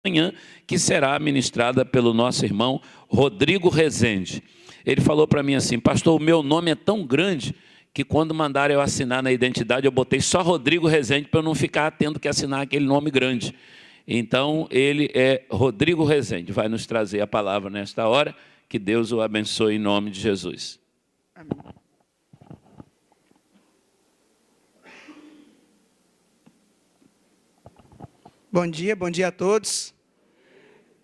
manhã, que será ministrada pelo nosso irmão Rodrigo Rezende. Ele falou para mim assim: pastor, o meu nome é tão grande que quando mandaram eu assinar na identidade, eu botei só Rodrigo Rezende para eu não ficar tendo que assinar aquele nome grande. Então, ele é Rodrigo Rezende, vai nos trazer a palavra nesta hora. Que Deus o abençoe em nome de Jesus. Amém. Bom dia a todos.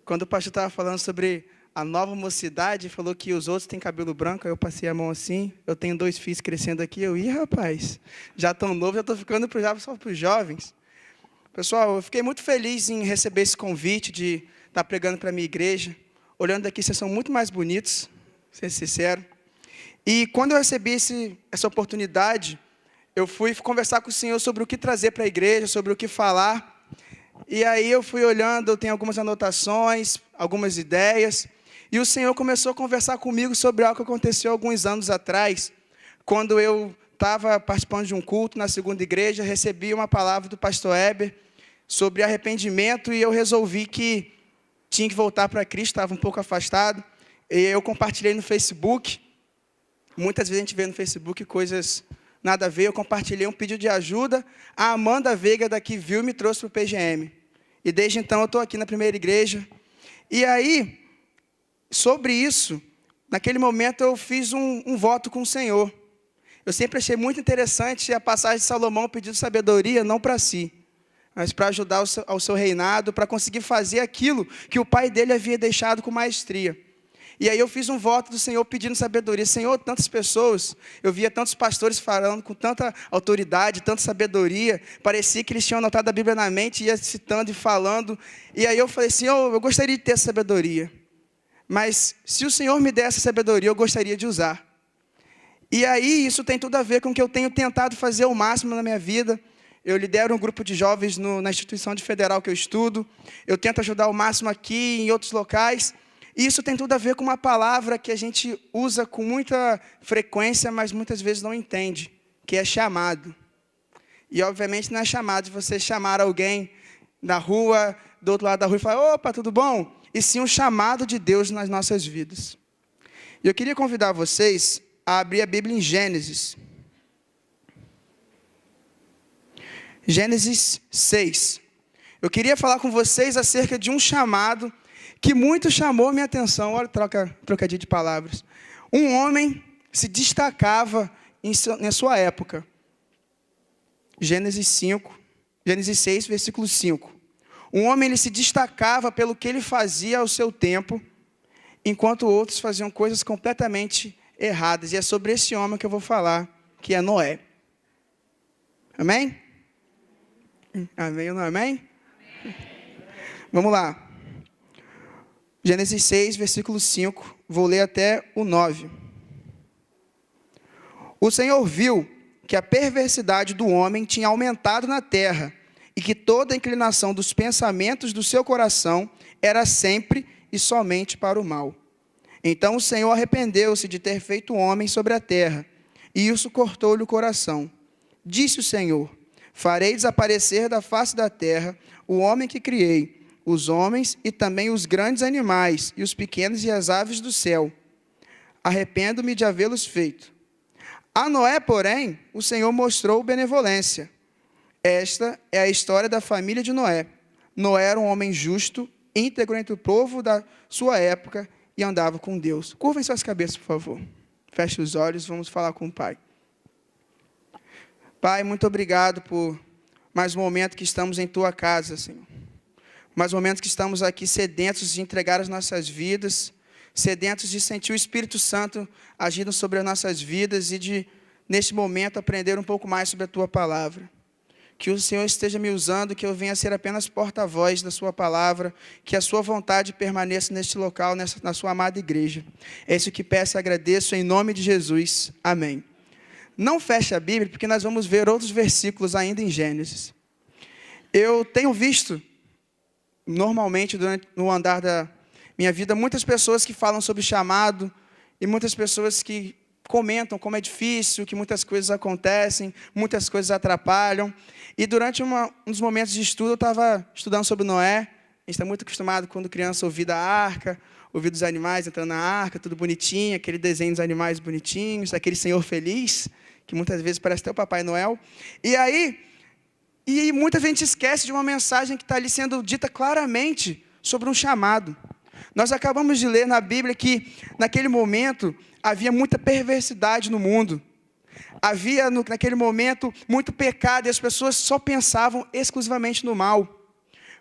Quando o pastor estava falando sobre a nova mocidade, falou que os outros têm cabelo branco, aí eu passei a mão assim, eu tenho 2 filhos crescendo aqui, rapaz, já tão novo, já estou ficando só para os jovens. Pessoal, eu fiquei muito feliz em receber esse convite de estar pregando para a minha igreja. Olhando daqui, vocês são muito mais bonitos, ser sincero. E quando eu recebi essa oportunidade, eu fui conversar com o Senhor sobre o que trazer para a igreja, sobre o que falar. E aí eu fui olhando, eu tenho algumas anotações, algumas ideias. E o Senhor começou a conversar comigo sobre algo que aconteceu alguns anos atrás, quando eu estava participando de um culto na segunda igreja, recebi uma palavra do pastor Heber sobre arrependimento e eu resolvi que tinha que voltar para Cristo, estava um pouco afastado. E eu compartilhei no Facebook. Muitas vezes a gente vê no Facebook coisas nada a ver. Eu compartilhei um pedido de ajuda. A Amanda Veiga daqui viu e me trouxe para o PGM. E desde então eu estou aqui na primeira igreja. E aí, sobre isso, naquele momento eu fiz um voto com o Senhor. Eu sempre achei muito interessante a passagem de Salomão pedindo sabedoria, não para si, mas para ajudar ao seu reinado, para conseguir fazer aquilo que o pai dele havia deixado com maestria. E aí eu fiz um voto do Senhor pedindo sabedoria. Senhor, tantas pessoas, eu via tantos pastores falando com tanta autoridade, tanta sabedoria, parecia que eles tinham anotado a Bíblia na mente, ia citando e falando. E aí eu falei, Senhor, eu gostaria de ter essa sabedoria, mas se o Senhor me der essa sabedoria, eu gostaria de usar. E aí isso tem tudo a ver com o que eu tenho tentado fazer o máximo na minha vida. Eu lidero um grupo de jovens na instituição federal que eu estudo. Eu tento ajudar o máximo aqui e em outros locais. E isso tem tudo a ver com uma palavra que a gente usa com muita frequência, mas muitas vezes não entende, que é chamado. E, obviamente, não é chamado de você chamar alguém na rua, do outro lado da rua, e falar, opa, tudo bom? E sim um chamado de Deus nas nossas vidas. E eu queria convidar vocês a abrir a Bíblia em Gênesis. Gênesis 6. Eu queria falar com vocês acerca de um chamado que muito chamou minha atenção. Olha, trocadilho de palavras. Um homem se destacava em sua época. Gênesis 6, versículo 5. Um homem ele se destacava pelo que ele fazia ao seu tempo, enquanto outros faziam coisas completamente erradas. E é sobre esse homem que eu vou falar, que é Noé. Amém? Amém ou não amém? Amém. Vamos lá. Gênesis 6, versículo 5, vou ler até o 9. O Senhor viu que a perversidade do homem tinha aumentado na terra, e que toda a inclinação dos pensamentos do seu coração era sempre e somente para o mal. Então o Senhor arrependeu-se de ter feito o homem sobre a terra, e isso cortou-lhe o coração. Disse o Senhor, farei desaparecer da face da terra o homem que criei, os homens e também os grandes animais, e os pequenos e as aves do céu. Arrependo-me de havê-los feito. A Noé, porém, o Senhor mostrou benevolência. Esta é a história da família de Noé. Noé era um homem justo, íntegro entre o povo da sua época, e andava com Deus. Curvem suas cabeças, por favor. Feche os olhos, vamos falar com o Pai. Pai, muito obrigado por mais um momento que estamos em Tua casa, Senhor. Mais um momento que estamos aqui sedentos de entregar as nossas vidas, sedentos de sentir o Espírito Santo agindo sobre as nossas vidas e de, neste momento, aprender um pouco mais sobre a Tua palavra. Que o Senhor esteja me usando, que eu venha ser apenas porta-voz da sua palavra, que a sua vontade permaneça neste local, na sua amada igreja. É isso que peço e agradeço em nome de Jesus. Amém. Não feche a Bíblia, porque nós vamos ver outros versículos ainda em Gênesis. Eu tenho visto, normalmente, no andar da minha vida, muitas pessoas que falam sobre chamado, e muitas pessoas que comentam como é difícil, que muitas coisas acontecem, muitas coisas atrapalham. E durante um dos momentos de estudo, eu estava estudando sobre Noé, A gente está muito acostumado, quando criança, ouvir da arca, ouvir dos animais entrando na arca, tudo bonitinho, aquele desenho dos animais bonitinhos, aquele Senhor feliz, que muitas vezes parece até o Papai Noel. E muita gente esquece de uma mensagem que está ali sendo dita claramente sobre um chamado. Nós acabamos de ler na Bíblia que, naquele momento, havia muita perversidade no mundo. Havia, naquele momento, muito pecado, e as pessoas só pensavam exclusivamente no mal.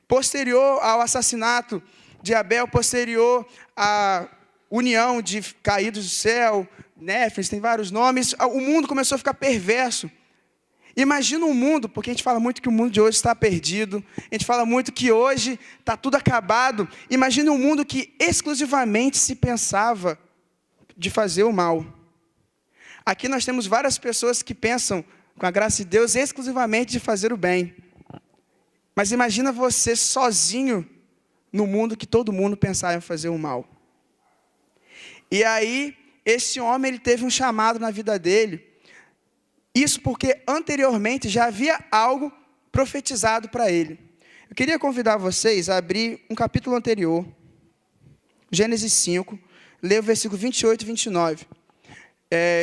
Posterior ao assassinato de Abel, posterior à união de caídos do céu, Néfilis, tem vários nomes, o mundo começou a ficar perverso. Imagina um mundo, porque a gente fala muito que o mundo de hoje está perdido, a gente fala muito que hoje está tudo acabado. Imagina um mundo que exclusivamente se pensava de fazer o mal. Aqui nós temos várias pessoas que pensam, com a graça de Deus, exclusivamente de fazer o bem. Mas imagina você sozinho no mundo que todo mundo pensava em fazer o mal. E aí, esse homem, ele teve um chamado na vida dele. Isso porque anteriormente já havia algo profetizado para ele. Eu queria convidar vocês a abrir um capítulo anterior, Gênesis 5, ler o versículo 28 e 29.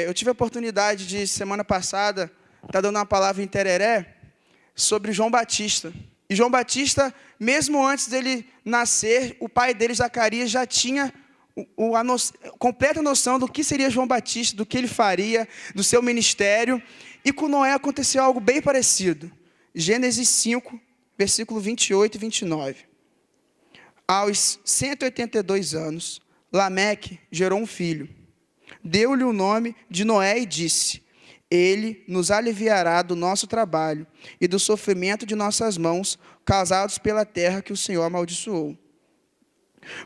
Eu tive a oportunidade de, semana passada, estar dando uma palavra em Tereré sobre João Batista. E João Batista, mesmo antes dele nascer, o pai dele, Zacarias, já tinha completa noção do que seria João Batista, do que ele faria, do seu ministério. E com Noé aconteceu algo bem parecido. Gênesis 5, versículo 28 e 29. Aos 182 anos, Lameque gerou um filho. Deu-lhe o nome de Noé e disse: Ele nos aliviará do nosso trabalho e do sofrimento de nossas mãos, causados pela terra que o Senhor amaldiçoou.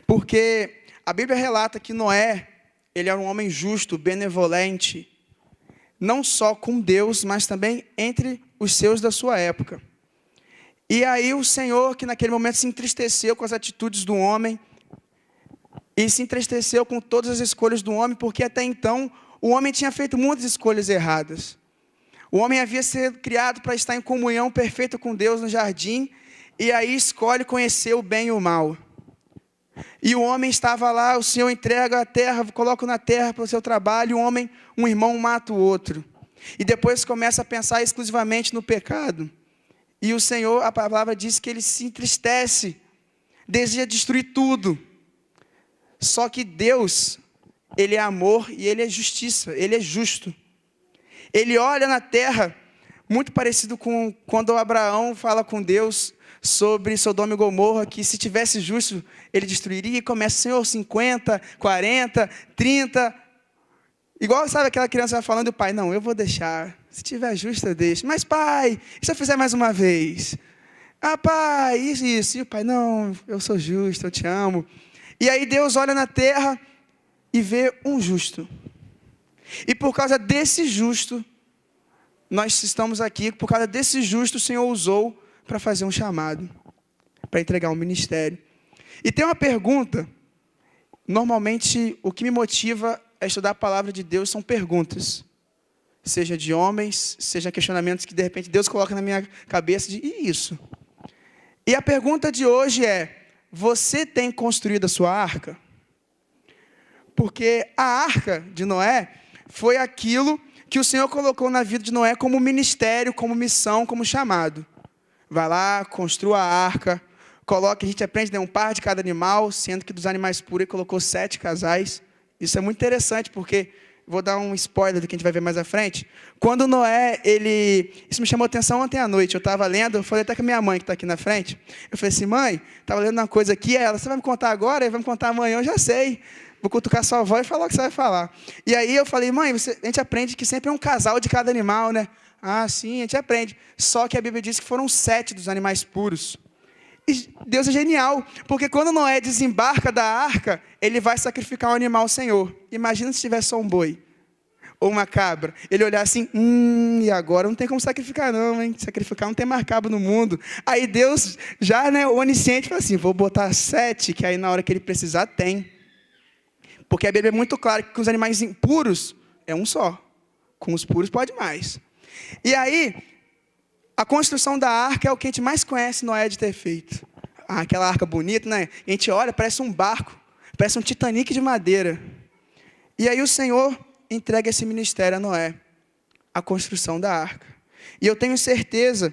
Porque a Bíblia relata que Noé, ele era um homem justo, benevolente, não só com Deus, mas também entre os seus da sua época. E aí o Senhor, que naquele momento se entristeceu com as atitudes do homem, e se entristeceu com todas as escolhas do homem, porque até então o homem tinha feito muitas escolhas erradas. O homem havia sido criado para estar em comunhão perfeita com Deus no jardim, e aí escolhe conhecer o bem e o mal. E o homem estava lá, o Senhor entrega a terra, coloca na terra para o seu trabalho, um irmão mata o outro. E depois começa a pensar exclusivamente no pecado. E o Senhor, a palavra diz que ele se entristece, deseja destruir tudo. Só que Deus, ele é amor e ele é justiça, ele é justo. Ele olha na terra, muito parecido com quando Abraão fala com Deus sobre Sodoma e Gomorra, que se tivesse justo, ele destruiria, e começa, Senhor, 50, 40, 30, igual, sabe, aquela criança falando, e o pai, não, eu vou deixar, se tiver justo eu deixo, mas pai, e se eu fizer mais uma vez? Ah, pai, isso, e o pai, não, eu sou justo, eu te amo. E aí Deus olha na terra e vê um justo, e por causa desse justo, nós estamos aqui, por causa desse justo, o Senhor usou para fazer um chamado, para entregar um ministério. E tem uma pergunta, normalmente o que me motiva a estudar a palavra de Deus são perguntas, seja de homens, seja questionamentos que de repente Deus coloca na minha cabeça de, e isso? E a pergunta de hoje é, você tem construído a sua arca? Porque a arca de Noé foi aquilo que o Senhor colocou na vida de Noé como ministério, como missão, como chamado. Vai lá, construa a arca, coloca, a gente aprende um par de cada animal, sendo que dos animais puros ele colocou 7 casais. Isso é muito interessante, porque, vou dar um spoiler do que a gente vai ver mais à frente. Quando Noé, isso me chamou a atenção ontem à noite, eu estava lendo, eu falei até com a minha mãe que está aqui na frente, eu falei assim, mãe, estava lendo uma coisa aqui, ela, você vai me contar agora? Vai me contar amanhã, eu já sei. Vou cutucar sua avó e falar o que você vai falar. E aí eu falei, mãe, a gente aprende que sempre é um casal de cada animal, né? Ah, sim, a gente aprende. Só que a Bíblia diz que foram 7 dos animais puros. E Deus é genial, porque quando Noé desembarca da arca, ele vai sacrificar um animal ao Senhor. Imagina se tivesse só um boi, ou uma cabra. Ele olhar assim, e agora não tem como sacrificar não, hein? Sacrificar não tem mais cabra no mundo. Aí Deus, já, né, onisciente, fala assim, vou botar 7, que aí na hora que ele precisar tem. Porque a Bíblia é muito clara que com os animais impuros é um só. Com os puros pode mais. E aí, a construção da arca é o que a gente mais conhece Noé de ter feito. aquela arca bonita, né? A gente olha, parece um barco, parece um Titanic de madeira. E aí o Senhor entrega esse ministério a Noé, a construção da arca. E eu tenho certeza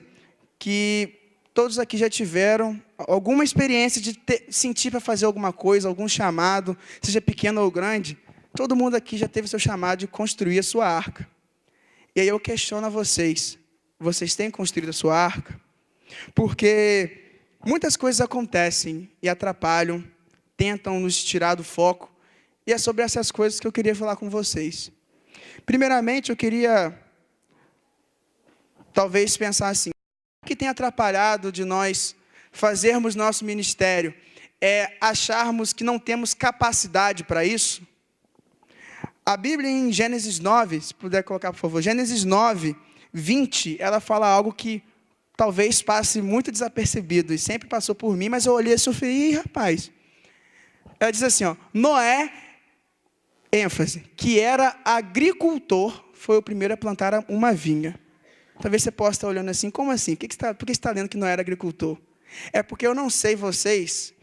que todos aqui já tiveram alguma experiência de sentir para fazer alguma coisa, algum chamado, seja pequeno ou grande. Todo mundo aqui já teve o seu chamado de construir a sua arca. E aí eu questiono a vocês, vocês têm construído a sua arca? Porque muitas coisas acontecem e atrapalham, tentam nos tirar do foco, e é sobre essas coisas que eu queria falar com vocês. Primeiramente, eu queria, talvez, pensar assim, o que tem atrapalhado de nós fazermos nosso ministério é acharmos que não temos capacidade para isso? A Bíblia em Gênesis 9, se puder colocar, por favor, Gênesis 9, 20, ela fala algo que talvez passe muito desapercebido, e sempre passou por mim, mas eu olhei assim e falei, ih, rapaz. Ela diz assim, ó, Noé, ênfase, que era agricultor, foi o primeiro a plantar uma vinha. Talvez você possa estar olhando assim, como assim? Por que você está lendo que não era agricultor? É porque eu não sei vocês,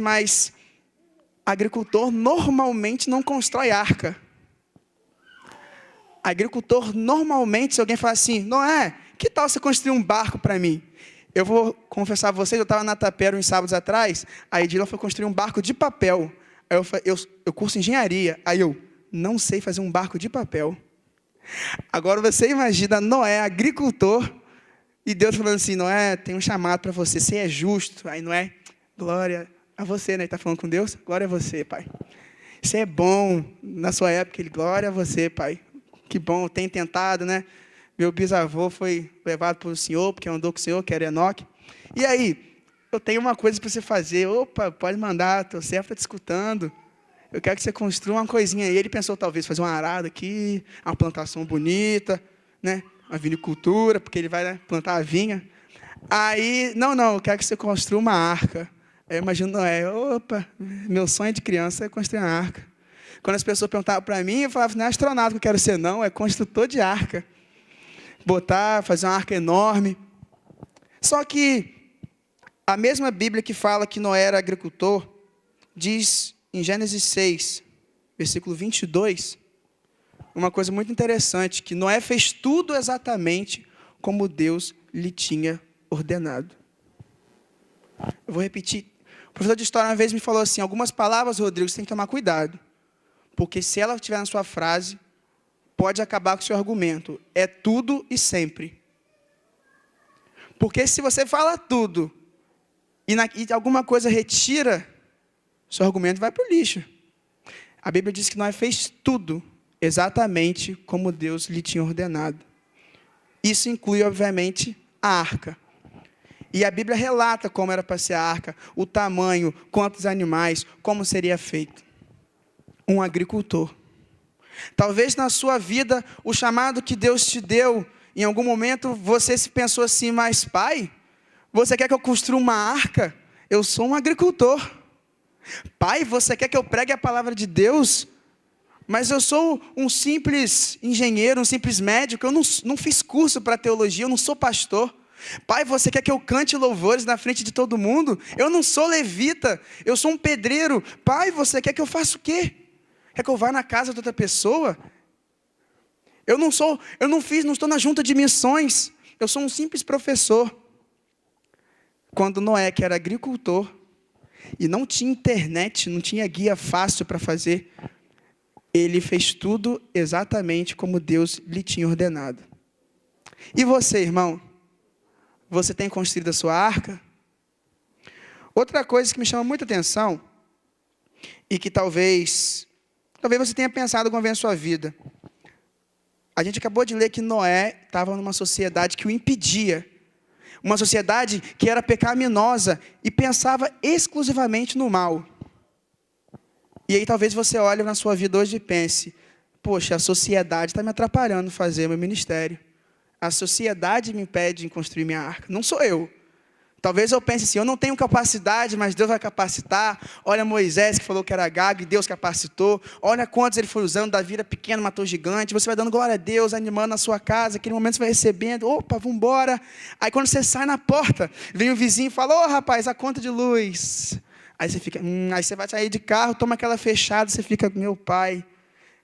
mas agricultor normalmente não constrói arca. Agricultor normalmente, se alguém falar assim, Noé, que tal você construir um barco para mim? Eu vou confessar a vocês, eu estava na Tapera uns sábados atrás, a Edila foi construir um barco de papel. Aí eu curso engenharia, aí eu não sei fazer um barco de papel. Agora você imagina Noé, agricultor, e Deus falando assim, Noé, tem um chamado para você, você é justo. Aí Noé, glória a você, né? Ele está falando com Deus, glória a você, pai. Você é bom, na sua época, ele, glória a você, pai. Que bom, tem tentado, né? Meu bisavô foi levado pelo Senhor, porque andou com o Senhor, que era Enoque. E aí, eu tenho uma coisa para você fazer. Opa, pode mandar, teu servo está te escutando. Eu quero que você construa uma coisinha aí. Ele pensou, talvez, fazer uma arada aqui, uma plantação bonita, né? Uma vinicultura, porque ele vai, né, plantar a vinha. Aí, não, eu quero que você construa uma arca. Aí eu imagino, opa, meu sonho de criança é construir uma arca. Quando as pessoas perguntavam para mim, eu falava, não é astronauta que eu quero ser, não, é construtor de arca. Fazer uma arca enorme. Só que a mesma Bíblia que fala que Noé era agricultor, diz em Gênesis 6, versículo 22, uma coisa muito interessante, que Noé fez tudo exatamente como Deus lhe tinha ordenado. Eu vou repetir. O professor de história uma vez me falou assim, algumas palavras, Rodrigo, você tem que tomar cuidado, porque se ela estiver na sua frase, pode acabar com o seu argumento. É tudo e sempre. Porque se você fala tudo e alguma coisa retira, seu argumento vai para o lixo. A Bíblia diz que Noé fez tudo exatamente como Deus lhe tinha ordenado. Isso inclui, obviamente, a arca. E a Bíblia relata como era para ser a arca, o tamanho, quantos animais, como seria feito. Um agricultor. Talvez na sua vida, o chamado que Deus te deu, em algum momento você se pensou assim, mas pai, você quer que eu construa uma arca? Eu sou um agricultor. Pai, você quer que eu pregue a palavra de Deus? Mas eu sou um simples engenheiro, um simples médico, eu não fiz curso para teologia, eu não sou pastor. Pai, você quer que eu cante louvores na frente de todo mundo? Eu não sou levita, eu sou um pedreiro. Pai, você quer que eu faça o quê? Quer que eu vá na casa de outra pessoa? Eu não estou na junta de missões. Eu sou um simples professor. Quando Noé, que era agricultor, e não tinha internet, não tinha guia fácil para fazer, ele fez tudo exatamente como Deus lhe tinha ordenado. E você, irmão? Você tem construído a sua arca? Outra coisa que me chama muita atenção, e que talvez você tenha pensado alguma vez na sua vida. A gente acabou de ler que Noé estava numa sociedade que o impedia. Uma sociedade que era pecaminosa e pensava exclusivamente no mal. E aí talvez você olhe na sua vida hoje e pense, poxa, a sociedade está me atrapalhando fazer meu ministério. A sociedade me impede de construir minha arca. Não sou eu. Talvez eu pense assim, eu não tenho capacidade, mas Deus vai capacitar. Olha Moisés, que falou que era gago, e Deus capacitou. Olha quantos ele foi usando, Davi era pequeno, matou gigante. Você vai dando glória a Deus, animando na sua casa. Aquele momento você vai recebendo, opa, vamos embora. Aí quando você sai na porta, vem o vizinho e fala, rapaz, a conta de luz. Aí você fica, aí você vai sair de carro, toma aquela fechada, você fica, meu pai,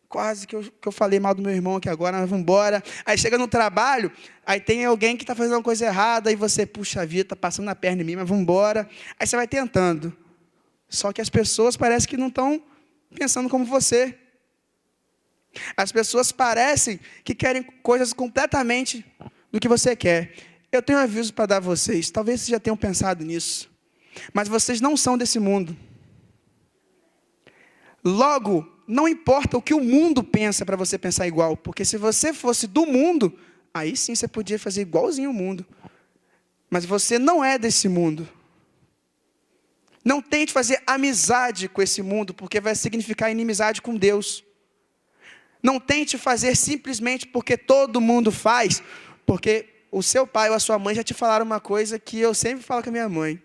quase que eu falei mal do meu irmão aqui agora, mas vamos embora. Aí chega no trabalho, aí tem alguém que está fazendo uma coisa errada, e você, puxa vida, está passando na perna em mim, mas vamos embora. Aí você vai tentando. Só que as pessoas parecem que não estão pensando como você. As pessoas parecem que querem coisas completamente do que você quer. Eu tenho um aviso para dar a vocês, talvez vocês já tenham pensado nisso, mas vocês não são desse mundo. Logo, não importa o que o mundo pensa para você pensar igual, porque se você fosse do mundo, aí sim você podia fazer igualzinho o mundo. Mas você não é desse mundo. Não tente fazer amizade com esse mundo, porque vai significar inimizade com Deus. Não tente fazer simplesmente porque todo mundo faz, porque o seu pai ou a sua mãe já te falaram uma coisa que eu sempre falo com a minha mãe,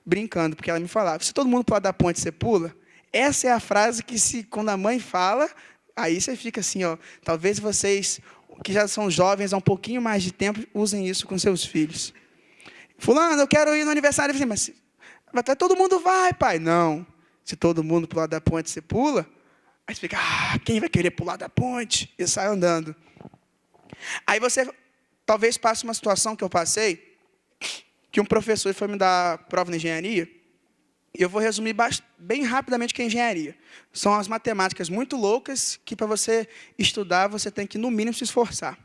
brincando, porque ela me falava, se todo mundo pular da ponte, você pula. Essa é a frase que, quando a mãe fala, aí você fica assim, talvez vocês, que já são jovens há um pouquinho mais de tempo, usem isso com seus filhos. Fulano, eu quero ir no aniversário, mas todo mundo vai, pai. Não, se todo mundo pular da ponte, você pula. Aí você fica, quem vai querer pular da ponte? E sai andando. Aí você, talvez passe uma situação que eu passei, que um professor foi me dar prova de engenharia. E eu vou resumir bem rapidamente o que é engenharia. São as matemáticas muito loucas que, para você estudar, você tem que, no mínimo, se esforçar.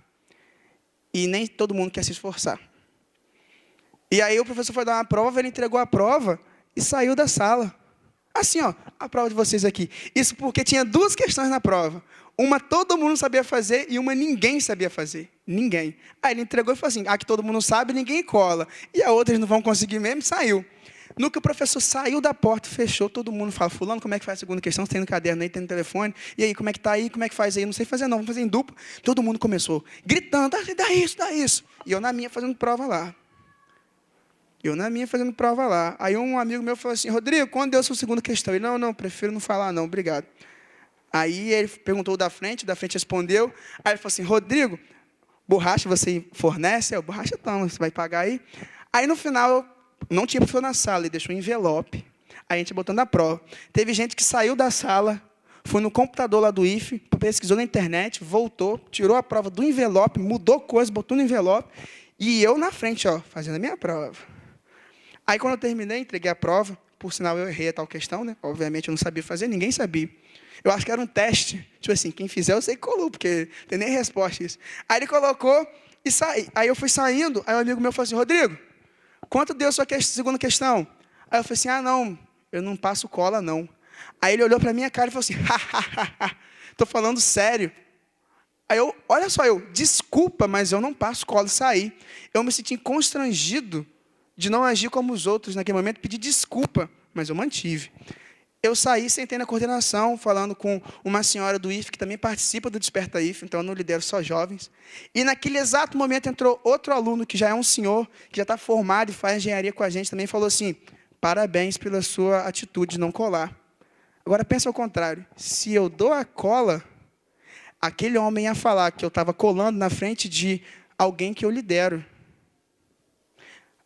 E nem todo mundo quer se esforçar. E aí o professor foi dar uma prova, ele entregou a prova e saiu da sala. Assim, a prova de vocês aqui. Isso porque tinha 2 questões na prova. Uma todo mundo sabia fazer e uma ninguém sabia fazer. Ninguém. Aí ele entregou e falou assim, que todo mundo sabe, ninguém cola. E a outra eles não vão conseguir mesmo, saiu. No que o professor saiu da porta, fechou, todo mundo fala, fulano, como é que faz a segunda questão? Você tem no caderno aí, tem no telefone? E aí, como é que está aí? Como é que faz aí? Não sei fazer não, vamos fazer em dupla. Todo mundo começou, gritando, dá isso. E eu na minha fazendo prova lá. Aí um amigo meu falou assim, Rodrigo, quando deu a sua segunda questão? Ele, não, prefiro não falar não, obrigado. Aí ele perguntou o da frente respondeu. Aí ele falou assim, Rodrigo, borracha você fornece? Borracha toma, você vai pagar aí? Aí no final, não tinha professor na sala, ele deixou um envelope. Aí a gente botou na prova. Teve gente que saiu da sala, foi no computador lá do IFE, pesquisou na internet, voltou, tirou a prova do envelope, mudou coisa, botou no envelope, e eu na frente, fazendo a minha prova. Aí quando eu terminei, entreguei a prova, por sinal eu errei a tal questão, né? Obviamente eu não sabia fazer, ninguém sabia. Eu acho que era um teste, tipo assim, quem fizer eu sei que colou, porque não tem nem resposta isso. Aí ele colocou e saí. Aí eu fui saindo, aí um amigo meu falou assim, Rodrigo, quanto deu a sua segunda questão? Aí eu falei assim, não, eu não passo cola, não. Aí ele olhou para a minha cara e falou assim, estou falando sério. Aí olha só, desculpa, mas eu não passo cola e saí. Eu me senti constrangido de não agir como os outros naquele momento, pedi desculpa, mas eu mantive. Eu saí, sentei na coordenação, falando com uma senhora do IFE, que também participa do Desperta IFE, então eu não lidero só jovens. E naquele exato momento entrou outro aluno, que já é um senhor, que já está formado e faz engenharia com a gente, também falou assim, parabéns pela sua atitude de não colar. Agora pensa ao contrário, se eu dou a cola, aquele homem ia falar que eu estava colando na frente de alguém que eu lidero.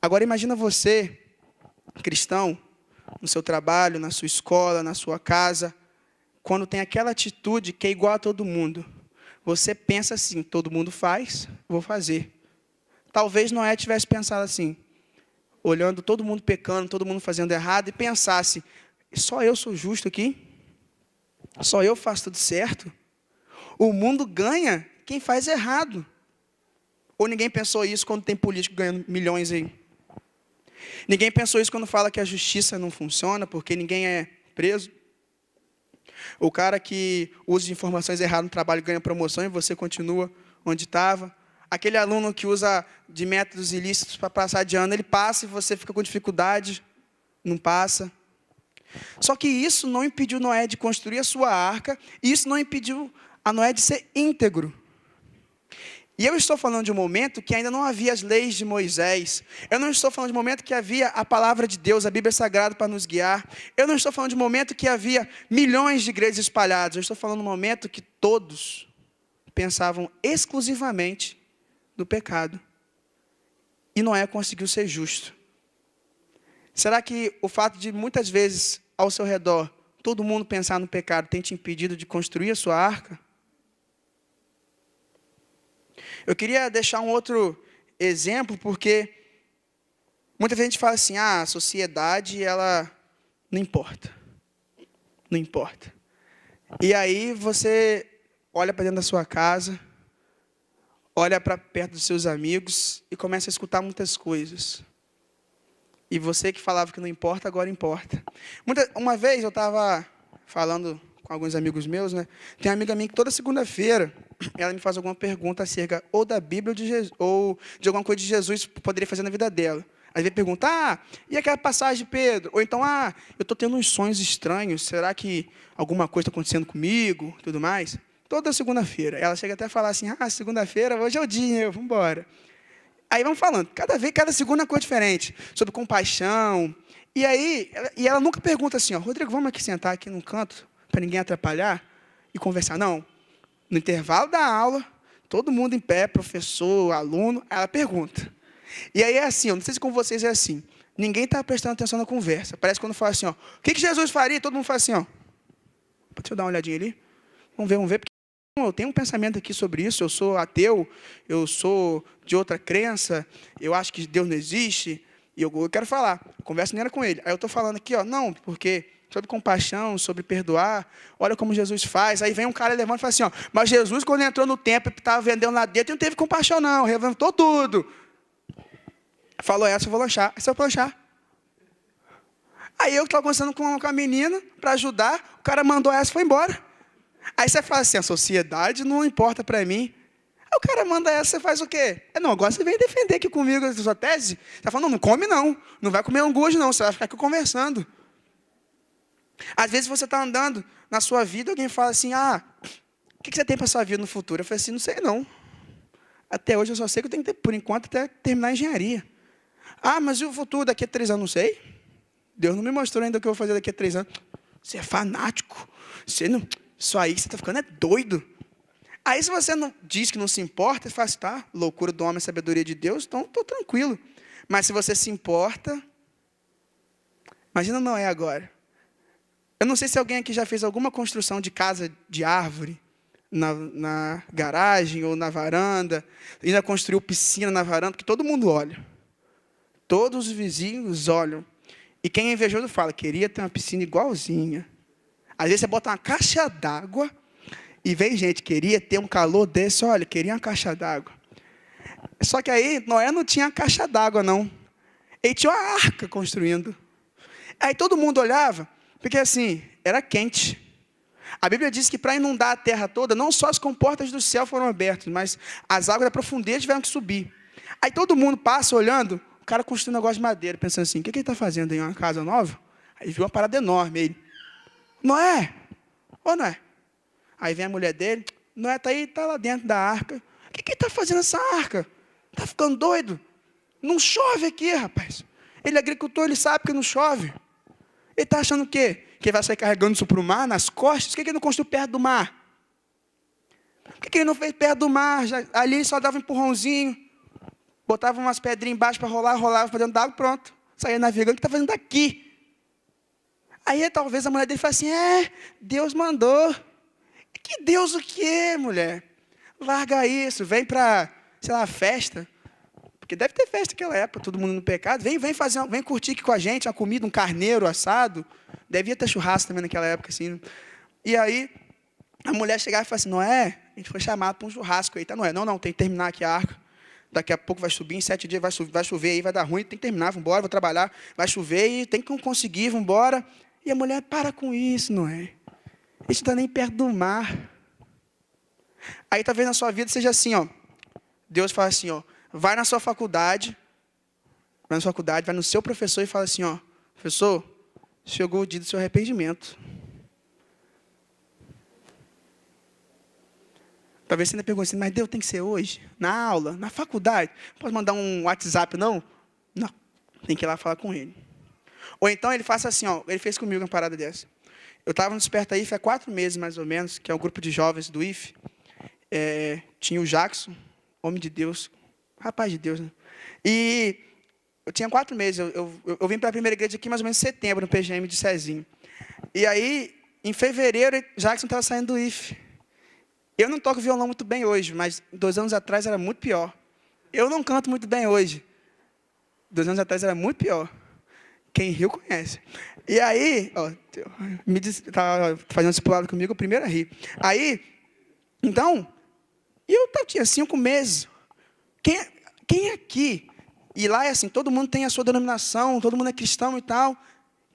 Agora imagina você, cristão, no seu trabalho, na sua escola, na sua casa, quando tem aquela atitude que é igual a todo mundo. Você pensa assim, todo mundo faz, vou fazer. Talvez Noé tivesse pensado assim, olhando todo mundo pecando, todo mundo fazendo errado, e pensasse, só eu sou justo aqui? Só eu faço tudo certo? O mundo ganha quem faz errado. Ou ninguém pensou isso quando tem político ganhando milhões aí? Ninguém pensou isso quando fala que a justiça não funciona, porque ninguém é preso. O cara que usa informações erradas no trabalho ganha promoção e você continua onde estava. Aquele aluno que usa de métodos ilícitos para passar de ano, ele passa e você fica com dificuldade, não passa. Só que isso não impediu Noé de construir a sua arca, e isso não impediu a Noé de ser íntegro. E eu estou falando de um momento que ainda não havia as leis de Moisés. Eu não estou falando de um momento que havia a palavra de Deus, a Bíblia Sagrada para nos guiar. Eu não estou falando de um momento que havia milhões de igrejas espalhadas. Eu estou falando de um momento que todos pensavam exclusivamente no pecado. E Noé conseguiu ser justo. Será que o fato de muitas vezes ao seu redor todo mundo pensar no pecado tem te impedido de construir a sua arca? Eu queria deixar um outro exemplo, porque muita gente fala assim, a sociedade, ela não importa. Não importa. E aí você olha para dentro da sua casa, olha para perto dos seus amigos e começa a escutar muitas coisas. E você que falava que não importa, agora importa. Uma vez eu estava falando com alguns amigos meus, né? Tem uma amiga minha que toda segunda-feira ela me faz alguma pergunta acerca ou da Bíblia ou de alguma coisa de Jesus que poderia fazer na vida dela. Aí vem perguntar, e aquela passagem de Pedro? Ou então, eu estou tendo uns sonhos estranhos, será que alguma coisa está acontecendo comigo? Tudo mais. Toda segunda-feira. Ela chega até a falar assim, segunda-feira, hoje é o dia, vamos embora. Aí vamos falando, cada segunda é uma coisa diferente, sobre compaixão. E aí, ela nunca pergunta assim, Rodrigo, vamos aqui sentar aqui num canto, para ninguém atrapalhar e conversar. Não. No intervalo da aula, todo mundo em pé, professor, aluno, ela pergunta. E aí é assim, eu não sei se com vocês é assim, ninguém está prestando atenção na conversa. Parece quando fala assim, o que Jesus faria? Todo mundo fala assim, deixa eu dar uma olhadinha ali. Vamos ver, porque eu tenho um pensamento aqui sobre isso, eu sou ateu, eu sou de outra crença, eu acho que Deus não existe, e eu quero falar. A conversa nem era com ele. Aí eu estou falando aqui, não, porque sobre compaixão, sobre perdoar, olha como Jesus faz. Aí vem um cara levando e fala assim, mas Jesus, quando entrou no templo e estava vendendo lá dentro, não teve compaixão não, levantou tudo. Falou essa, eu vou lanchar. Essa eu vou lanchar. Aí eu estava conversando com a menina para ajudar, o cara mandou essa e foi embora. Aí você fala assim, a sociedade não importa para mim. Aí o cara manda essa, você faz o quê? Não, agora você vem defender aqui comigo a sua tese. Você está falando, não come não, não vai comer angu não, você vai ficar aqui conversando. Às vezes você está andando na sua vida, alguém fala assim, o que você tem para a sua vida no futuro? Eu falei assim, não sei não. Até hoje eu só sei que eu tenho que ter, por enquanto, até terminar a engenharia. Mas e o futuro daqui a 3 anos? Não sei. Deus não me mostrou ainda o que eu vou fazer daqui a 3 anos. Você é fanático. Isso aí, você está ficando doido. Aí se você não diz que não se importa, você fala assim, loucura do homem, sabedoria de Deus, então estou tranquilo. Mas se você se importa, imagina Noé agora. Eu não sei se alguém aqui já fez alguma construção de casa de árvore, na garagem ou na varanda, ainda construiu piscina na varanda, porque todo mundo olha. Todos os vizinhos olham. E quem é invejoso fala, queria ter uma piscina igualzinha. Às vezes você bota uma caixa d'água, e vem gente, queria ter um calor desse, olha, queria uma caixa d'água. Só que aí, Noé não tinha caixa d'água, não. Ele tinha uma arca construindo. Aí todo mundo olhava, porque assim, era quente. A Bíblia diz que para inundar a terra toda, não só as comportas do céu foram abertas, mas as águas da profundeza tiveram que subir. Aí todo mundo passa olhando, o cara construiu um negócio de madeira, pensando assim, o que ele está fazendo em uma casa nova? Aí viu uma parada enorme, ele, Noé, Noé. Aí vem a mulher dele, Noé está lá dentro da arca. O que ele está fazendo nessa arca? Está ficando doido? Não chove aqui, rapaz. Ele é agricultor, ele sabe que não chove. Ele está achando o quê? Que ele vai sair carregando isso para o mar, nas costas? Por que ele não construiu perto do mar? Por que ele não fez perto do mar? Ali ele só dava um empurrãozinho, botava umas pedrinhas embaixo para rolar, rolava para dentro da água, pronto. Saía navegando, o que está fazendo daqui? Aí talvez a mulher dele fale assim, Deus mandou. Que Deus o quê, mulher? Larga isso, vem para, festa. Porque deve ter festa naquela época, todo mundo no pecado. Vem curtir aqui com a gente, uma comida, um carneiro assado. Devia ter churrasco também naquela época, assim. E aí, a mulher chegava e falava assim, Noé, a gente foi chamado para um churrasco aí, tá? Noé, não, tem que terminar aqui a arca. Daqui a pouco vai subir, em 7 dias vai chover aí, vai dar ruim, tem que terminar, vamos embora, vou trabalhar. Vai chover e tem que conseguir, vamos embora. E a mulher, para com isso, Noé. A gente não está nem perto do mar. Aí talvez na sua vida seja assim, Deus fala assim, vai na sua faculdade, vai no seu professor e fala assim, professor, chegou o dia do seu arrependimento. Talvez você ainda pergunte assim, mas Deus tem que ser hoje? Na aula? Na faculdade? Não pode mandar um WhatsApp, não? Não. Tem que ir lá falar com ele. Ou então ele faça assim, ó, ele fez comigo uma parada dessa. Eu estava no Desperta IFE há 4 meses, mais ou menos, que é um grupo de jovens do IFE. Tinha o Jackson, homem de Deus, rapaz de Deus, né? E eu tinha 4 meses, eu vim para a primeira igreja aqui mais ou menos em setembro, no PGM de Cezinho. E aí, em fevereiro, Jackson estava saindo do IFE. Eu não toco violão muito bem hoje, mas 2 anos atrás era muito pior. Eu não canto muito bem hoje. 2 anos atrás era muito pior. Quem riu conhece. E aí, ó, estava fazendo discipulado comigo, o primeiro a rir. Aí, então, eu tinha 5 meses. Quem aqui, e lá é assim, todo mundo tem a sua denominação, todo mundo é cristão e tal.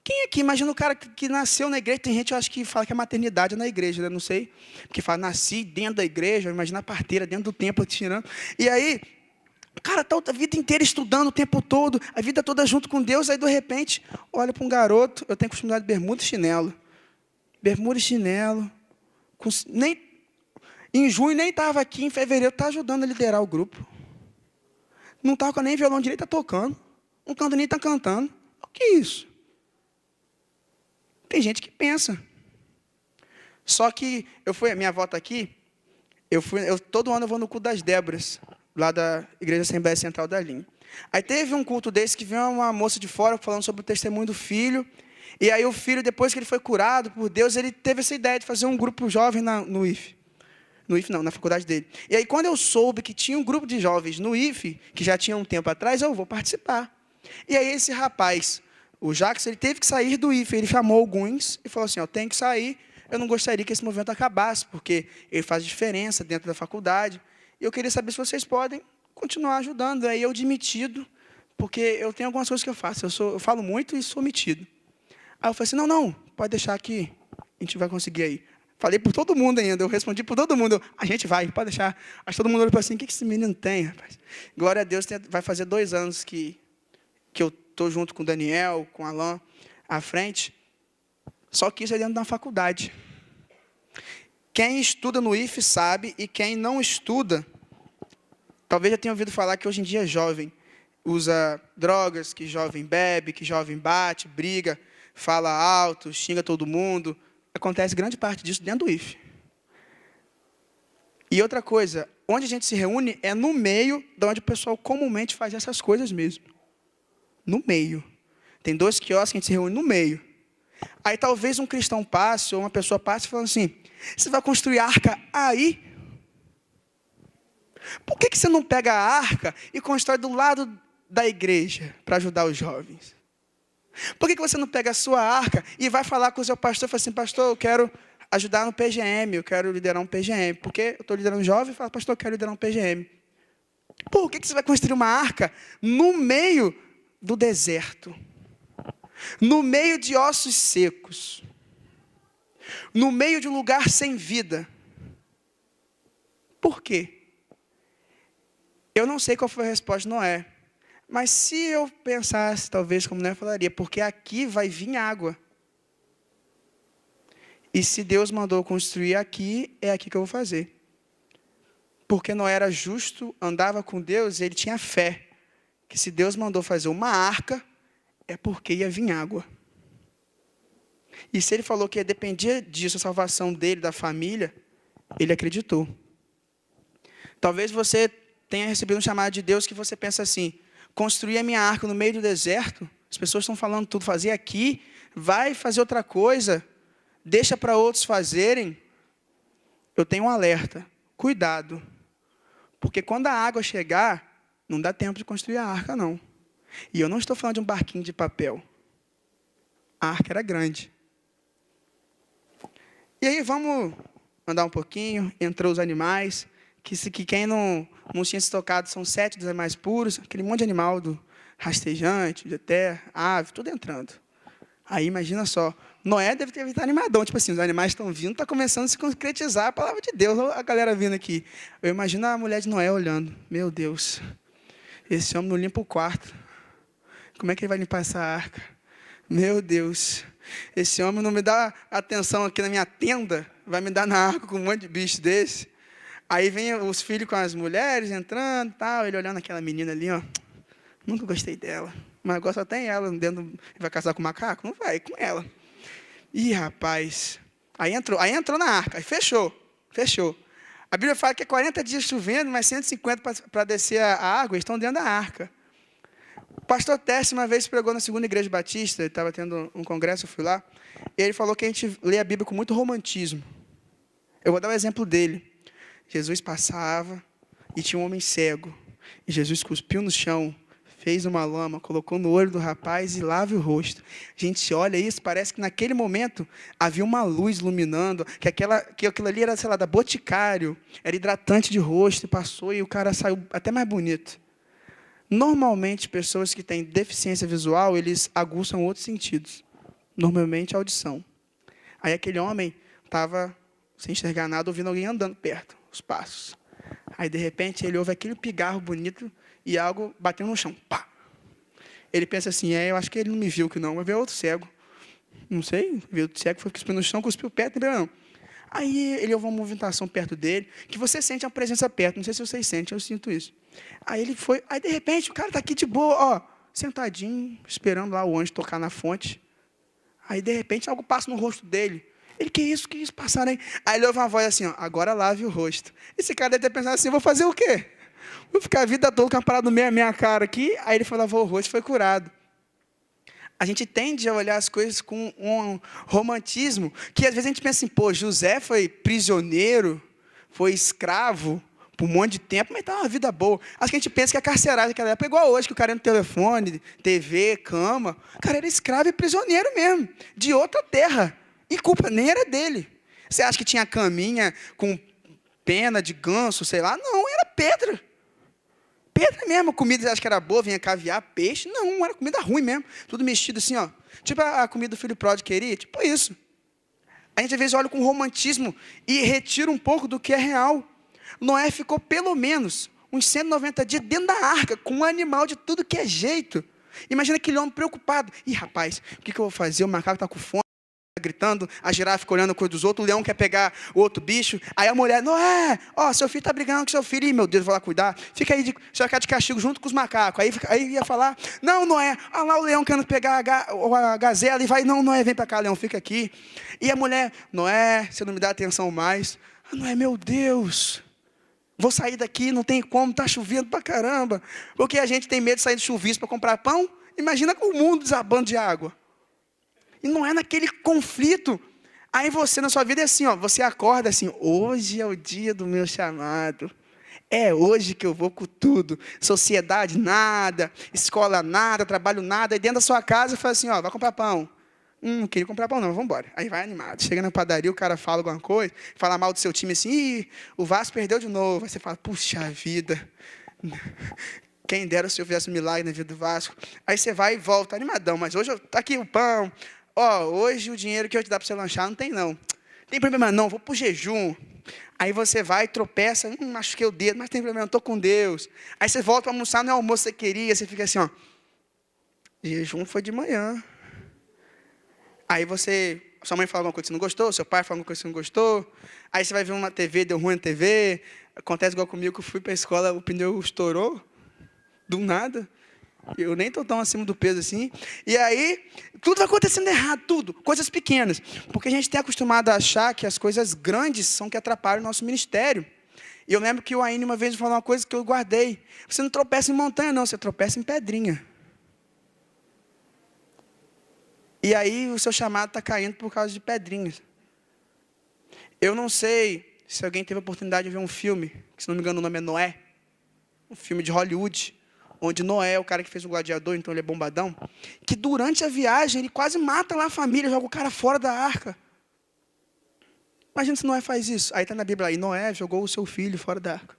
Quem aqui, imagina o cara que nasceu na igreja, tem gente, eu acho que fala que a maternidade é na igreja, né? Não sei, porque fala, nasci dentro da igreja, imagina a parteira, dentro do templo, tirando. E aí, o cara está a vida inteira estudando o tempo todo, a vida toda junto com Deus, aí de repente, olha para um garoto, eu tenho costume de bermuda e chinelo. Bermuda e chinelo. Em junho nem estava aqui, em fevereiro está ajudando a liderar o grupo. Não toca nem violão direito, está tocando. Não canta nem está cantando. O que é isso? Tem gente que pensa. Só que minha avó está aqui, todo ano eu vou no culto das Déboras, lá da Igreja Assembleia Central da Linha. Aí teve um culto desse que veio uma moça de fora falando sobre o testemunho do filho. E aí o filho, depois que ele foi curado por Deus, ele teve essa ideia de fazer um grupo jovem no IFE. No IFE não, na faculdade dele. E aí quando eu soube que tinha um grupo de jovens no IFE, que já tinha um tempo atrás, eu vou participar. E aí esse rapaz, o Jackson, ele teve que sair do IFE. Ele chamou alguns e falou assim, eu tenho que sair, eu não gostaria que esse movimento acabasse, porque ele faz diferença dentro da faculdade. E eu queria saber se vocês podem continuar ajudando. Aí eu demitido, porque eu tenho algumas coisas que eu faço. Eu falo muito e sou metido. Aí eu falei assim, não, pode deixar que a gente vai conseguir aí. Falei por todo mundo ainda, eu respondi por todo mundo. A gente vai, pode deixar. Aí todo mundo olhou para assim, o que esse menino tem, rapaz? Glória a Deus, vai fazer 2 anos que eu estou junto com o Daniel, com o Alan, à frente. Só que isso é dentro da faculdade. Quem estuda no IFE sabe, e quem não estuda, talvez já tenha ouvido falar que hoje em dia jovem usa drogas, que jovem bebe, que jovem bate, briga, fala alto, xinga todo mundo. Acontece grande parte disso dentro do IFE. E outra coisa, onde a gente se reúne é no meio de onde o pessoal comumente faz essas coisas mesmo. No meio. Tem 2 quiosques que a gente se reúne no meio. Aí talvez um cristão passe, ou uma pessoa passe falando assim, você vai construir arca aí? Por que você não pega a arca e constrói do lado da igreja para ajudar os jovens? Por que você não pega a sua arca e vai falar com o seu pastor e fala assim, pastor, eu quero ajudar no PGM, eu quero liderar um PGM. Porque eu estou liderando jovem e falo, pastor, eu quero liderar um PGM. Por que você vai construir uma arca no meio do deserto? No meio de ossos secos? No meio de um lugar sem vida? Por quê? Eu não sei qual foi a resposta de Noé. Mas se eu pensasse, talvez, como Noé falaria, porque aqui vai vir água. E se Deus mandou construir aqui, é aqui que eu vou fazer. Porque Noé era justo, andava com Deus, e ele tinha fé. Que se Deus mandou fazer uma arca, é porque ia vir água. E se ele falou que dependia disso, a salvação dele, da família, ele acreditou. Talvez você tenha recebido um chamado de Deus que você pensa assim, construir a minha arca no meio do deserto, as pessoas estão falando tudo, fazer aqui, vai fazer outra coisa, deixa para outros fazerem. Eu tenho um alerta, cuidado, porque quando a água chegar, não dá tempo de construir a arca, não. E eu não estou falando de um barquinho de papel. A arca era grande. E aí vamos andar um pouquinho, entrou os animais, que quem não tinha se tocado são 7 dos animais puros, aquele monte de animal do rastejante, de terra, ave, tudo entrando. Aí imagina só, Noé deve ter vindo animadão, tipo assim, os animais estão vindo, está começando a se concretizar a palavra de Deus, a galera vindo aqui. Eu imagino a mulher de Noé olhando, meu Deus, esse homem não limpa o quarto, como é que ele vai limpar essa arca? Meu Deus, esse homem não me dá atenção aqui na minha tenda, vai me dar na arca com um monte de bicho desse. Aí vem os filhos com as mulheres entrando e tal, ele olhando aquela menina ali, ó. Nunca gostei dela, mas agora só tem ela dentro. Vai casar com o macaco? Não vai, com ela. Ih, rapaz. Aí entrou na arca, aí fechou. A Bíblia fala que é 40 dias chovendo, mas 150 para descer a água, eles estão dentro da arca. O pastor Tércio uma vez pregou na segunda igreja batista, ele estava tendo um congresso, eu fui lá, e ele falou que a gente lê a Bíblia com muito romantismo. Eu vou dar um exemplo dele. Jesus passava e tinha um homem cego, e Jesus cuspiu no chão, fez uma lama, colocou no olho do rapaz e lava o rosto. A gente olha isso, parece que naquele momento havia uma luz iluminando, que aquilo ali era, sei lá, da Boticário, era hidratante de rosto, e passou e o cara saiu até mais bonito. Normalmente, pessoas que têm deficiência visual, eles aguçam outros sentidos, normalmente a audição. Aí aquele homem estava sem enxergar nada, ouvindo alguém andando perto, os passos. Aí, de repente, ele ouve aquele pigarro bonito e algo bateu no chão. Pá! Ele pensa assim, eu acho que ele não me viu que não, mas veio outro cego. Não sei, veio outro cego, foi cuspindo no chão, cuspiu perto, não. Aí ele ouve uma movimentação perto dele, que você sente uma presença perto, não sei se vocês sentem, eu sinto isso. Aí ele foi, aí de repente o cara está aqui de boa, ó, sentadinho, esperando lá o anjo tocar na fonte. Aí de repente algo passa no rosto dele. Ele, que isso passaram aí? Aí ele ouve uma voz assim, ó, agora lave o rosto. Esse cara deve ter pensado assim, vou fazer o quê? Vou ficar a vida toda com a parada no minha cara aqui. Aí ele foi, lavou o rosto e foi curado. A gente tende a olhar as coisas com um romantismo, que às vezes a gente pensa assim, pô, José foi prisioneiro, foi escravo por um monte de tempo, mas estava uma vida boa. Acho que a gente pensa que a carceragem naquela época é igual hoje, que o cara no telefone, TV, cama. O cara era escravo e prisioneiro mesmo, de outra terra. E culpa nem era dele. Você acha que tinha caminha com pena de ganso, sei lá? Não, era pedra. Pedra mesmo. A comida, você acha que era boa? Vinha caviar, peixe? Não, era comida ruim mesmo. Tudo mexido assim, ó. Tipo a comida do filho pródigo queria, tipo isso. A gente às vezes olha com romantismo e retira um pouco do que é real. Noé ficou pelo menos uns 190 dias dentro da arca, com um animal de tudo que é jeito. Imagina aquele homem preocupado. Ih, rapaz, o que eu vou fazer? O macaco está com fome. Gritando, a girafa fica olhando a coisa dos outros, o leão quer pegar o outro bicho, aí a mulher, Noé, ó, seu filho está brigando com seu filho, ih, meu Deus, vou lá cuidar, fica aí, você vai ficar de castigo junto com os macacos, aí ia falar, não, Noé, olha lá o leão querendo pegar a gazela, e vai, não, Noé, vem para cá, leão, fica aqui, e a mulher, Noé, você não me dá atenção mais, Noé, meu Deus, vou sair daqui, não tem como, está chovendo pra caramba, porque a gente tem medo de sair do chuvisco para comprar pão, imagina com o mundo desabando de água. E não é naquele conflito. Aí você, na sua vida, é assim, ó, você acorda assim, hoje é o dia do meu chamado. É hoje que eu vou com tudo. Sociedade, nada. Escola, nada. Trabalho, nada. Aí dentro da sua casa, fala assim, ó, vai comprar pão. Não queria comprar pão, não, vamos embora. Aí vai animado. Chega na padaria, o cara fala alguma coisa, fala mal do seu time assim, ih, o Vasco perdeu de novo. Aí você fala, puxa vida. Quem dera se eu fizesse um milagre na vida do Vasco. Aí você vai e volta, animadão. Mas hoje, tá aqui o pão. Ó, hoje o dinheiro que eu te dar para você lanchar não tem, não. Tem problema não, vou para o jejum. Aí você vai, tropeça, machuquei o dedo, mas tem problema, não, estou com Deus. Aí você volta para almoçar, não é o almoço que você queria, você fica assim, ó. Jejum foi de manhã. Aí sua mãe fala alguma coisa que você não gostou, seu pai fala alguma coisa que você não gostou. Aí você vai ver uma TV, deu ruim na TV. Acontece igual comigo, que eu fui para a escola, o pneu estourou, do nada. Eu nem estou tão acima do peso assim. E aí, tudo vai acontecendo errado, tudo. Coisas pequenas. Porque a gente tem acostumado a achar que as coisas grandes são que atrapalham o nosso ministério. E eu lembro que o Aine uma vez falou uma coisa que eu guardei. Você não tropeça em montanha, não. Você tropeça em pedrinha. E aí, o seu chamado está caindo por causa de pedrinhas. Eu não sei se alguém teve a oportunidade de ver um filme, que se não me engano o nome é Noé. Um filme de Hollywood. Onde Noé é o cara que fez o gladiador, então ele é bombadão, que durante a viagem ele quase mata lá a família, joga o cara fora da arca. Imagina se Noé faz isso. Aí está na Bíblia aí, Noé jogou o seu filho fora da arca.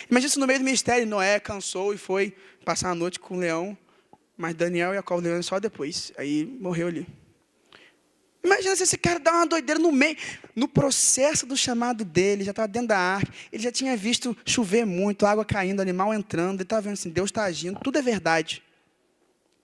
Imagina se no meio do ministério Noé cansou e foi passar a noite com o leão, mas Daniel e Jacó leão só depois, aí morreu ali. Imagina se esse cara dá uma doideira no meio, no processo do chamado dele, já estava dentro da arca, ele já tinha visto chover muito, água caindo, animal entrando, ele estava vendo assim, Deus está agindo, tudo é verdade.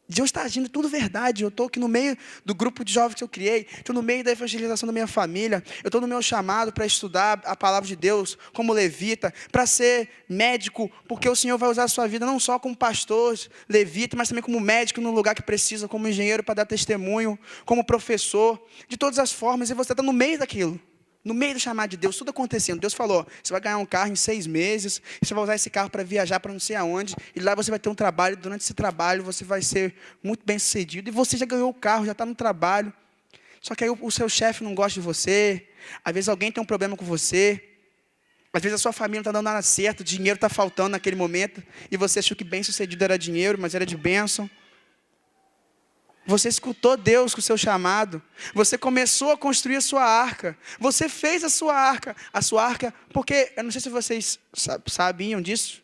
Deus está agindo, tudo verdade. Eu estou aqui no meio do grupo de jovens que eu criei, estou no meio da evangelização da minha família, eu estou no meu chamado para estudar a palavra de Deus como levita, para ser médico, porque o Senhor vai usar a sua vida não só como pastor, levita, mas também como médico no lugar que precisa, como engenheiro para dar testemunho, como professor, de todas as formas, e você está no meio daquilo. No meio do chamado de Deus, tudo acontecendo. Deus falou, você vai ganhar um carro em 6 meses, você vai usar esse carro para viajar para não sei aonde, e lá você vai ter um trabalho, e durante esse trabalho você vai ser muito bem sucedido, e você já ganhou o carro, já está no trabalho, só que aí o seu chefe não gosta de você, às vezes alguém tem um problema com você, às vezes a sua família não está dando nada certo, dinheiro está faltando naquele momento, e você achou que bem sucedido era dinheiro, mas era de bênção. Você escutou Deus com o seu chamado. Você começou a construir a sua arca. Você fez a sua arca. A sua arca, porque, eu não sei se vocês sabiam disso,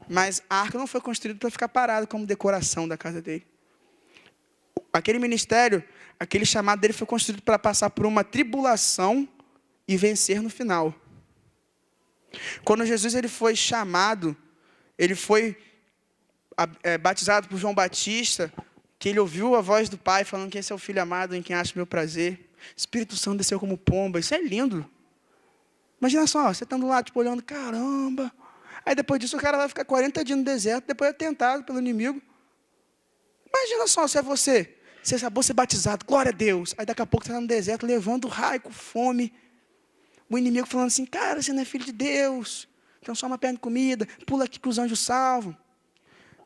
mas a arca não foi construída para ficar parada como decoração da casa dele. Aquele ministério, aquele chamado dele foi construído para passar por uma tribulação e vencer no final. Quando Jesus ele foi chamado, ele foi batizado por João Batista, que ele ouviu a voz do Pai falando que esse é o Filho amado em quem acha meu prazer. O Espírito Santo desceu como pomba. Isso é lindo. Imagina só, você estando lá, tipo, olhando, caramba. Aí depois disso o cara vai ficar 40 dias no deserto, depois é tentado pelo inimigo. Imagina só, se é você acabou de ser batizado, glória a Deus. Aí daqui a pouco você está no deserto, levando raio, com fome. O inimigo falando assim, cara, você não é filho de Deus. Então só uma perna de comida, pula aqui que os anjos salvam.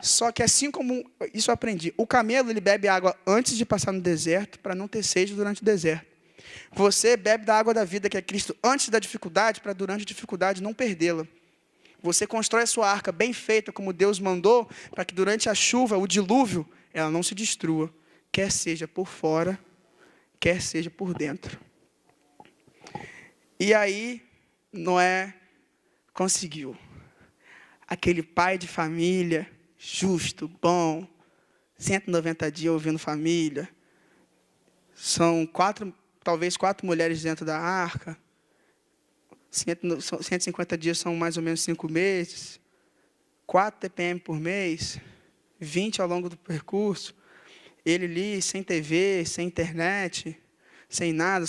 Só que assim como, isso eu aprendi, o camelo ele bebe água antes de passar no deserto, para não ter sede durante o deserto. Você bebe da água da vida, que é Cristo, antes da dificuldade, para durante a dificuldade não perdê-la. Você constrói a sua arca bem feita, como Deus mandou, para que durante a chuva, o dilúvio, ela não se destrua, quer seja por fora, quer seja por dentro. E aí, Noé conseguiu. Aquele pai de família, justo, bom, 190 dias ouvindo família. São talvez quatro mulheres dentro da arca. 150 dias são mais ou menos 5 meses. 4 TPM por mês. 20 ao longo do percurso. Ele ali, sem TV, sem internet, sem nada.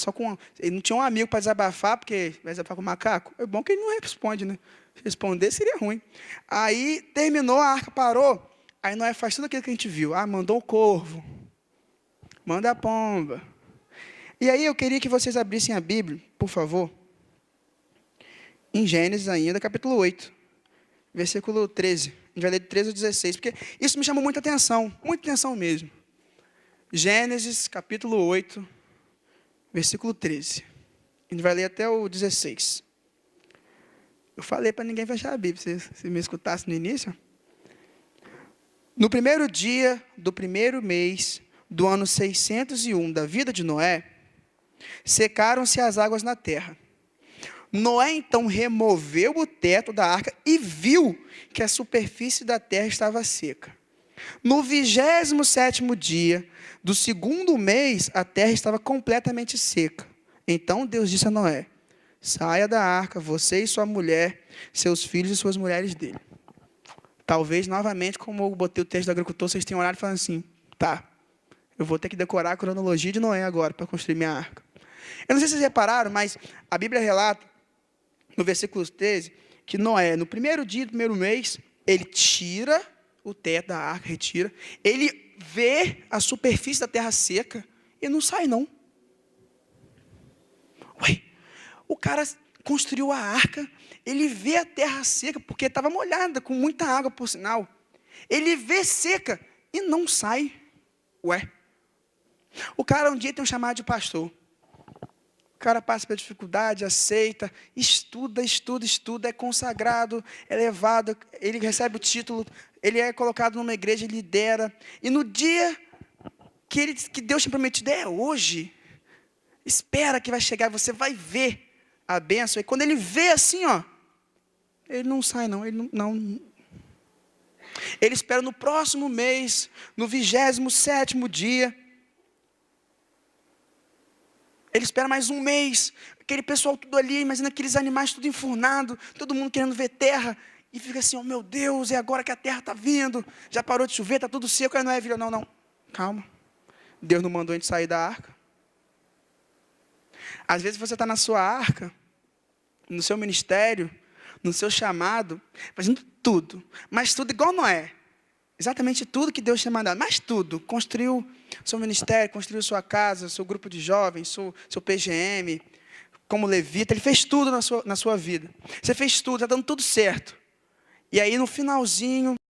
Ele não tinha um amigo para desabafar, porque vai desabafar com o macaco. É bom que ele não responde, né? Se responder seria ruim. Aí terminou, a arca parou. Aí Noé faz tudo aquilo que a gente viu. Mandou o corvo. Manda a pomba. E aí eu queria que vocês abrissem a Bíblia, por favor. Em Gênesis ainda, capítulo 8. Versículo 13. A gente vai ler de 13 a 16. Porque isso me chamou muita atenção mesmo. Gênesis, capítulo 8, versículo 13. A gente vai ler até o 16. Eu falei para ninguém fechar a Bíblia, se me escutasse no início. No primeiro dia do primeiro mês do ano 601 da vida de Noé, secaram-se as águas na terra. Noé, então, removeu o teto da arca e viu que a superfície da terra estava seca. No 27º dia do segundo mês, a terra estava completamente seca. Então Deus disse a Noé, saia da arca, você e sua mulher, seus filhos e suas mulheres dele. Talvez, novamente, como eu botei o texto do agricultor, vocês tenham olhado e falado assim, tá, eu vou ter que decorar a cronologia de Noé agora, para construir minha arca. Eu não sei se vocês repararam, mas a Bíblia relata, no versículo 13, que Noé, no primeiro dia do primeiro mês, ele tira o teto da arca, retira, ele vê a superfície da terra seca e não sai não. Ué, o cara construiu a arca, ele vê a terra seca, porque estava molhada, com muita água, por sinal. Ele vê seca e não sai. Ué, o cara um dia tem um chamado de pastor. O cara passa pela dificuldade, aceita, estuda, é consagrado, é levado, ele recebe o título, ele é colocado numa igreja, ele lidera. E no dia que Deus tinha prometido, é hoje, espera que vai chegar, você vai ver a bênção. E quando ele vê assim, ó, ele não sai não, ele não. Ele espera no próximo mês, no 27º dia. Ele espera mais um mês, aquele pessoal tudo ali, imagina aqueles animais tudo enfurnado, todo mundo querendo ver terra. e fica assim, oh meu Deus, é agora que a terra está vindo, já parou de chover, está tudo seco, aí Noé vira, não, calma, Deus não mandou a gente sair da arca. Às vezes você está na sua arca, no seu ministério, no seu chamado, fazendo tudo, mas tudo igual Noé, exatamente tudo que Deus tinha mandado, mas tudo, construiu seu ministério, construiu sua casa, seu grupo de jovens, seu PGM, como levita, ele fez tudo na sua vida, você fez tudo, está dando tudo certo, e aí no finalzinho,